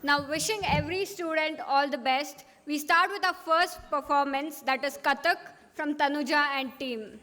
Now, wishing every student all the best, we start with our first performance, that is Kathak from Tanuja and team.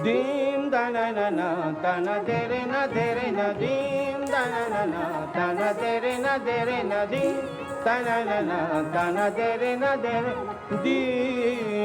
Dim da na na na da na dere na dim da na na da na dere na dim da na da na dere dim.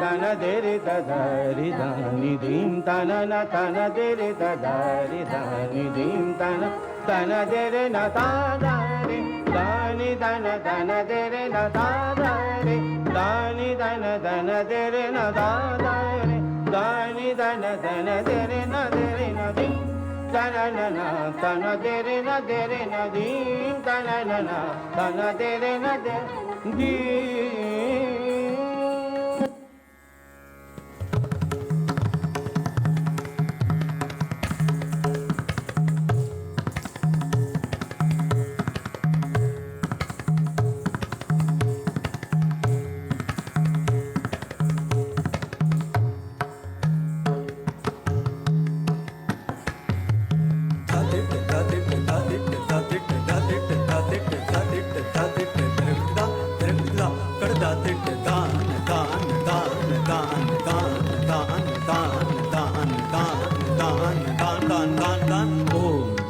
Tana dere da da ri da ni dim tana na tana dere da da ri da ni dim tana tana dere na da da ri da ni dana dana dere na da da ri da ni dana dere na da da ri da ni dana dere na dim tana na tana dere na dim tana na tana dere na dim.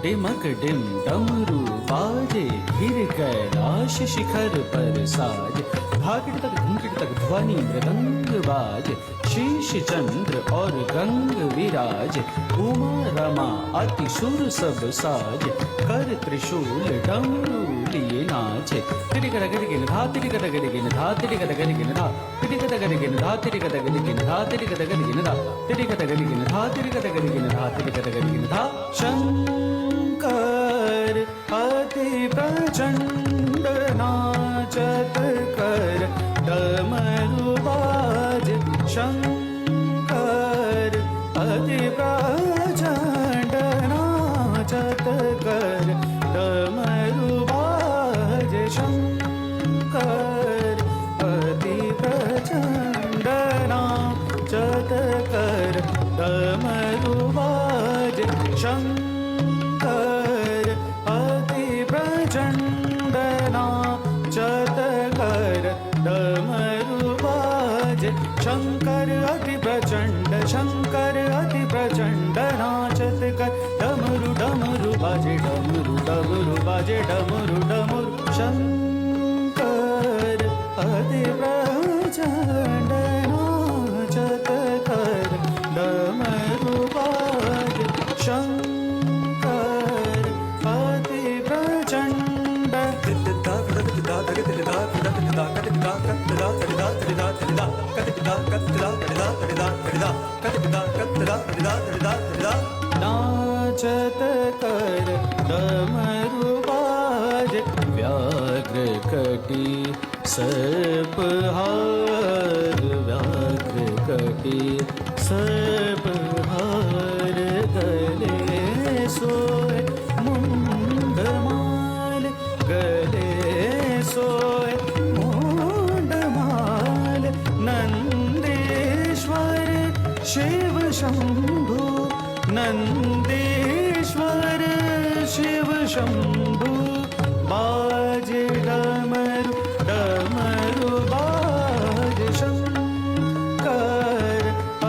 डिमक डिम डमरू बाजे गिर कैलाश शिखर पर साज भागिट तक घुंघट तक ध्वनि मृदंग बाज शीश चंद्र और गंग विराज उमा रमा अति सुर सब साज कर त्रिशूल डमरू लिए नाच तिरिकद गरिगिन धा तिरिकद गरिगिन धा तिरिकद गरिगिन धा तिरिकद गरिगिन धा तिरिकद गरिगिन धा तिरिकद गरिगिन धा तिरिकद गरिगिन धा तिरिकद गरिगिन धा तिरिकद गरिगिन धा शंकर अति प्रचंड नाचत कर डमरू बाज शंकर अति प्रचंड नाचत कर डमरू बाज शंकर अति प्रचंड नाचत कर डमरू बाज शंकर अति प्रचंड नाचत कर डमरू बाज शंकर अति प्रचंड शंकर अति प्रचंड नाचत कर डमरू डमरू बाजे डमरू डमरू बाजे डमरू डमरू शंकर अति प्रचंड नाचत कर डमरू बाजे शंकर अति प्रचंड नाचत कर डमरू बाज व्याघ्र कटी सर्पहार नंदीश्वर शिव शंभू बाजे डमरू डमरू बाजे शंकर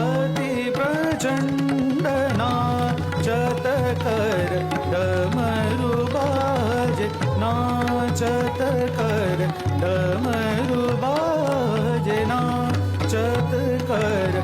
अति प्रचंड नाचत कर डमरू बाजे नाचत कर डमरू बाजे नाचत कर